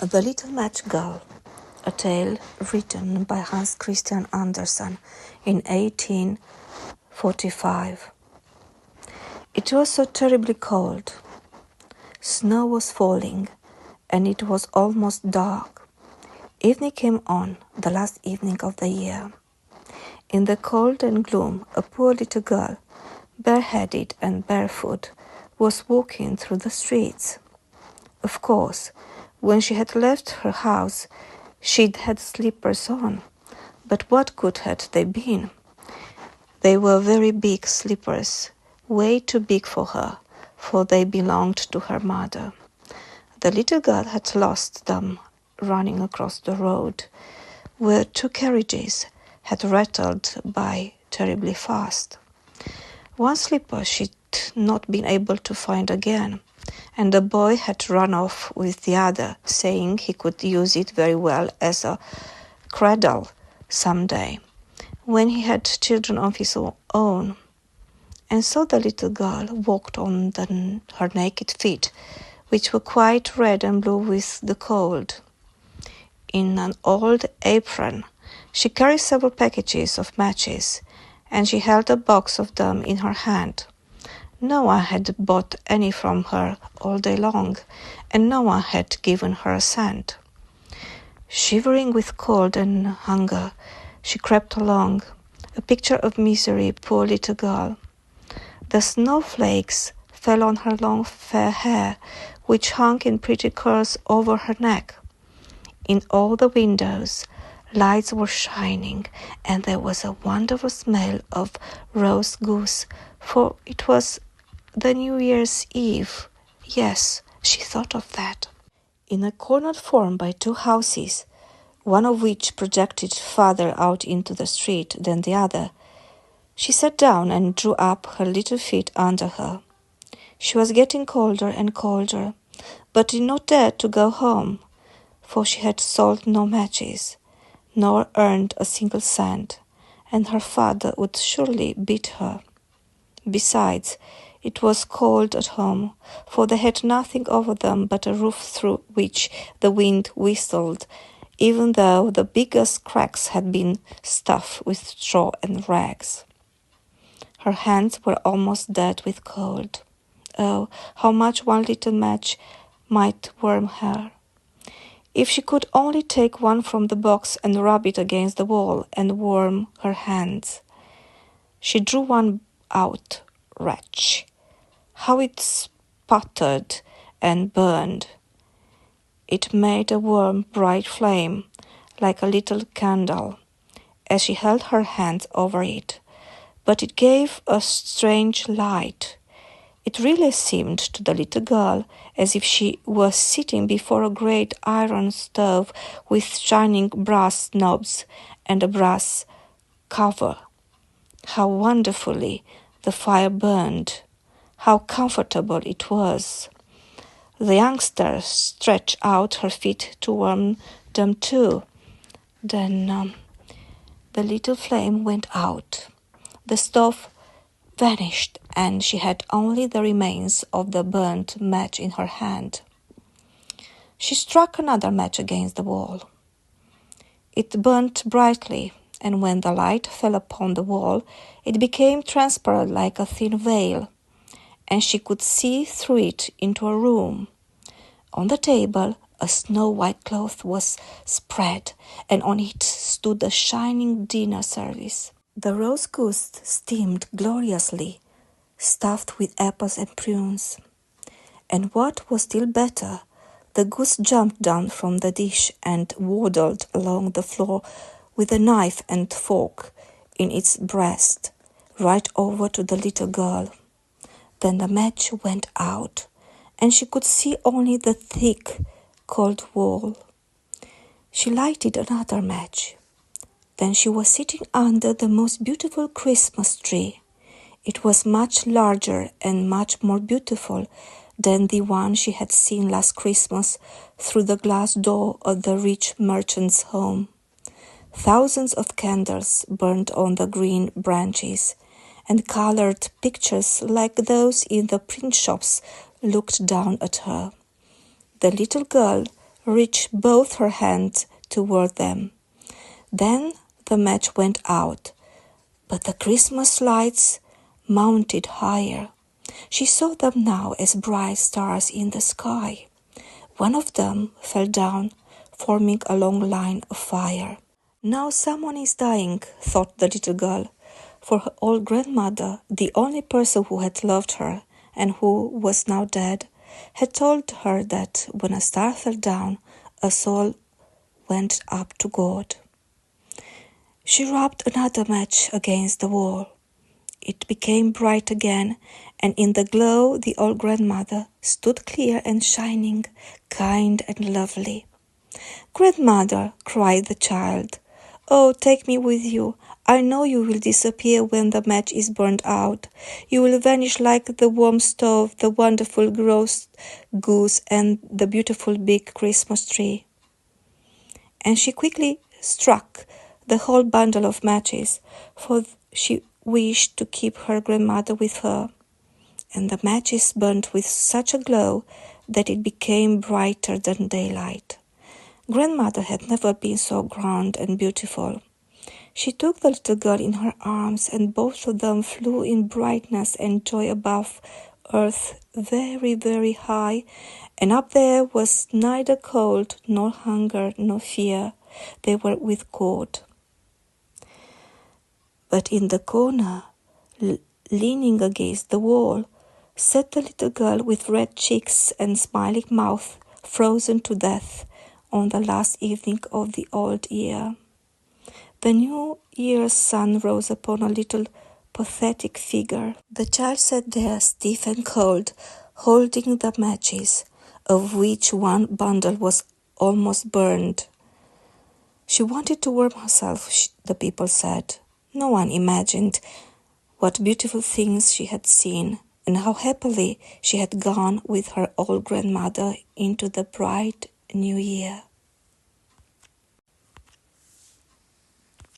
The Little Match Girl, a tale written by Hans Christian Andersen in 1845. It was so terribly cold. Snow was falling, and it was almost dark. Evening came on, the last evening of the year. In the cold and gloom, a poor little girl, bareheaded and barefoot, was walking through the streets. Of course, when she had left her house, she'd had slippers on, but what good had they been? They were very big slippers, way too big for her, for they belonged to her mother. The little girl had lost them running across the road, where two carriages had rattled by terribly fast. One slipper she'd not been able to find again, and the boy had run off with the other, saying he could use it very well as a cradle some day, when he had children of his own. And so the little girl walked on her naked feet, which were quite red and blue with the cold. In an old apron, she carried several packages of matches, and she held a box of them in her hand. No one had bought any from her all day long, and no one had given her a cent. Shivering with cold and hunger, she crept along, a picture of misery, poor little girl. The snowflakes fell on her long fair hair, which hung in pretty curls over her neck. In all the windows, lights were shining, and there was a wonderful smell of roast goose, for it was the New Year's Eve. Yes, she thought of that. In a corner formed by two houses, one of which projected farther out into the street than the other, she sat down and drew up her little feet under her. She was getting colder and colder, but did not dare to go home, for she had sold no matches, nor earned a single cent, and her father would surely beat her. Besides, it was cold at home, for they had nothing over them but a roof through which the wind whistled, even though the biggest cracks had been stuffed with straw and rags. Her hands were almost dead with cold. Oh, how much one little match might warm her! If she could only take one from the box and rub it against the wall and warm her hands. She drew one out. Wretch! How it sputtered and burned! It made a warm, bright flame, like a little candle, as she held her hands over it, but it gave a strange light. It really seemed to the little girl as if she were sitting before a great iron stove with shining brass knobs and a brass cover. How wonderfully the fire burned! How comfortable it was! The youngster stretched out her feet to warm them too. Then the little flame went out. The stove vanished, and she had only the remains of the burnt match in her hand. She struck another match against the wall. It burnt brightly, and when the light fell upon the wall, it became transparent like a thin veil, and she could see through it into a room. On the table, a snow-white cloth was spread, and on it stood a shining dinner service. The roast goose steamed gloriously, stuffed with apples and prunes. And what was still better, the goose jumped down from the dish and waddled along the floor with a knife and fork in its breast, right over to the little girl. Then the match went out, and she could see only the thick, cold wall. She lighted another match. Then she was sitting under the most beautiful Christmas tree. It was much larger and much more beautiful than the one she had seen last Christmas through the glass door of the rich merchant's home. Thousands of candles burned on the green branches, and colored pictures like those in the print shops looked down at her. The little girl reached both her hands toward them. Then the match went out, but the Christmas lights mounted higher. She saw them now as bright stars in the sky. One of them fell down, forming a long line of fire. Now someone is dying, thought the little girl, for her old grandmother, the only person who had loved her and who was now dead, had told her that when a star fell down, a soul went up to God. She rubbed another match against the wall. It became bright again, and in the glow the old grandmother stood clear and shining, kind and lovely. "Grandmother," cried the child, "oh, take me with you. I know you will disappear when the match is burned out. You will vanish like the warm stove, the wonderful roast goose, and the beautiful big Christmas tree." And she quickly struck the whole bundle of matches, for she wished to keep her grandmother with her. And the matches burnt with such a glow that it became brighter than daylight. Grandmother had never been so grand and beautiful. She took the little girl in her arms, and both of them flew in brightness and joy above earth very, very high, and up there was neither cold, nor hunger, nor fear. They were with God. But in the corner, leaning against the wall, sat the little girl with red cheeks and smiling mouth, frozen to death on the last evening of the old year. The New Year's sun rose upon a little pathetic figure. The child sat there stiff and cold, holding the matches, of which one bundle was almost burned. She wanted to warm herself, the people said. No one imagined what beautiful things she had seen, and how happily she had gone with her old grandmother into the bright new year.